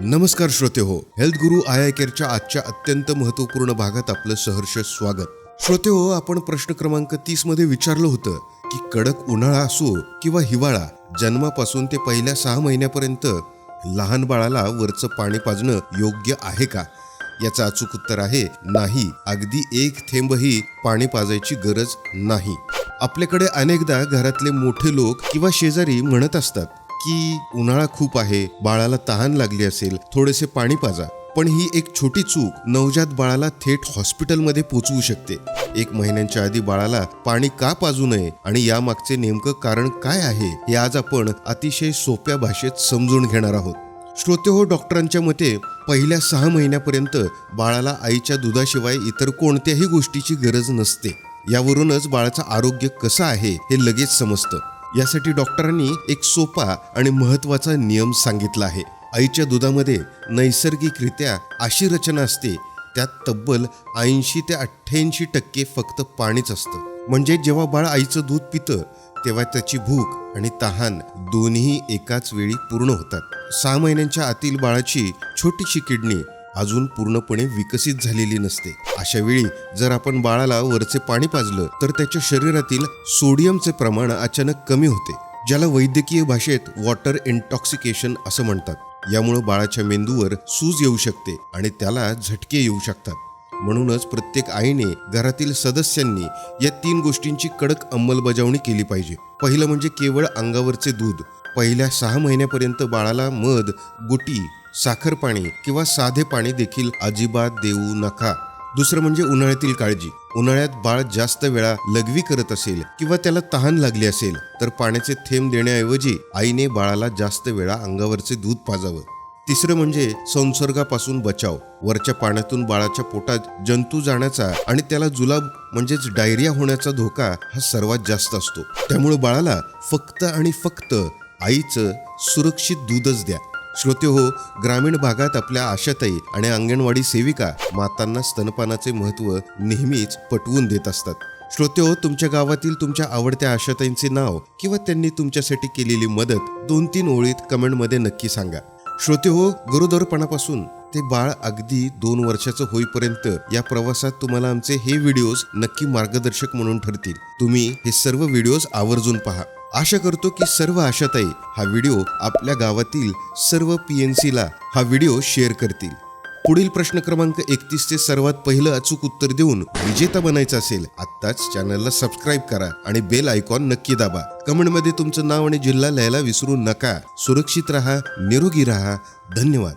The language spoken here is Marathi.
नमस्कार श्रोते हो, हेल्थ गुरु आय केअरच्या आजच्या अत्यंत महत्त्वपूर्ण भागात आपलं सहर्ष स्वागत. श्रोते हो, आपण प्रश्न क्रमांक 30 मध्ये विचारलं होतं की कडक उन्हाळा असो किंवा हिवाळा, जन्मापासून ते पहिल्या 6 महिन्यापर्यंत लहान बाळाला वरचं पाणी पाजणं योग्य आहे का? याचं अचूक उत्तर आहे नाही. अगदी एक थेंबही पाणी पाजायची गरज नाही. आपल्याकडे अनेकदा घरातले मोठे लोक किंवा शेजारी म्हणत असतात की उन्हाळा खूप आहे, बाळाला तहान लागली असेल, थोडेसे पाणी पाजा. पण ही एक छोटी चूक नवजात बाळाला थेट हॉस्पिटलमध्ये पोहोचवू शकते. 1 महिन्यांच्या आधी बाळाला पाणी का पाजू नये आणि यामागचे नेमकं कारण काय आहे हे आज आपण अतिशय सोप्या भाषेत समजून घेणार आहोत. श्रोते हो, डॉक्टरांच्या मते पहिल्या 6 महिन्यापर्यंत बाळाला आईच्या दुधाशिवाय इतर कोणत्याही गोष्टीची गरज नसते. यावरूनच बाळाचं आरोग्य कसं आहे हे लगेच समजतं. यासाठी डॉक्टरांनी एक सोपा आणि महत्त्वाचा नियम सांगितला आहे. आईच्या दुधामध्ये नैसर्गिकरित्या अशी रचना असते, त्यात तब्बल 80 ते 88% फक्त पाणीच असतं. म्हणजे जेव्हा बाळ आईचं दूध पितं तेव्हा त्याची भूक आणि तहान दोन्ही एकाच वेळी पूर्ण होतात. 6 महिन्यांच्या आतील बाळाची छोटीशी किडनी अजून पूर्णपणे विकसित झालेली नसते. अशा वेळी जर आपण बाळाला वरचे पाणी पाजलं तर त्याच्या शरीरातील सोडियमचे प्रमाण अचानक कमी होते, ज्याला वैद्यकीय भाषेत वॉटर इंटॉक्सिकेशन असं म्हणतात. यामुळे बाळाच्या मेंदूवर सूज येऊ शकते आणि त्याला झटके येऊ शकतात. म्हणूनच प्रत्येक आईने, घरातील सदस्यांनी या 3 गोष्टींची कडक अंमलबजावणी केली पाहिजे. पहिलं म्हणजे केवळ अंगावरचे दूध. पहिल्या 6 महिन्यापर्यंत बाळाला मध, गुटी, साखर पाणी किंवा साधे पाणी देखील अजिबात देऊ नका. दुसरं म्हणजे उन्हाळ्यातील काळजी. उन्हाळ्यात बाळ जास्त वेळा लघवी करत असेल किंवा त्याला तहान लागली असेल तर पाण्याचे थेंब देण्याऐवजी आईने बाळाला जास्त वेळा अंगावरचे दूध पाजावं. तिसरं म्हणजे संसर्गापासून बचाव. वरच्या पाण्यातून बाळाच्या पोटात जंतू जाण्याचा आणि त्याला जुलाब म्हणजेच डायरिया होण्याचा धोका हा सर्वात जास्त असतो. त्यामुळे बाळाला फक्त आणि फक्त आईचं सुरक्षित दूधच द्या. श्रोते हो, ग्रामीण भागात आपल्या आशाताई आणि अंगणवाडी सेविका मातांना स्तनपानाचे महत्त्व नेहमीच पटवून देत असतात. श्रोते हो, तुमच्या गावातील तुमच्या आवडत्या आशाताईंचे नाव किंवा त्यांनी तुमच्यासाठी केलेली मदत 2-3 ओळीत कमेंटमध्ये नक्की सांगा. श्रोते हो, गरोदरपणापासून ते बाळ अगदी 2 वर्षाचं होईपर्यंत या प्रवासात तुम्हाला आमचे हे व्हिडिओज नक्की मार्गदर्शक म्हणून ठरतील. तुम्ही हे सर्व व्हिडिओज आवर्जून पहा. आशा करतो की सर्व आशाताई हा व्हिडिओ आपल्या गावातील सर्व PNCला हा व्हिडिओ शेअर करतील. पुढील प्रश्न क्रमांक 31चे सर्वात पहिलं अचूक उत्तर देऊन विजेता बनायचं असेल, आत्ताच चॅनलला सबस्क्राईब करा आणि बेल आयकॉन नक्की दाबा. कमेंटमध्ये तुमचं नाव आणि जिल्हा लिहायला विसरू नका. सुरक्षित राहा, निरोगी राहा. धन्यवाद.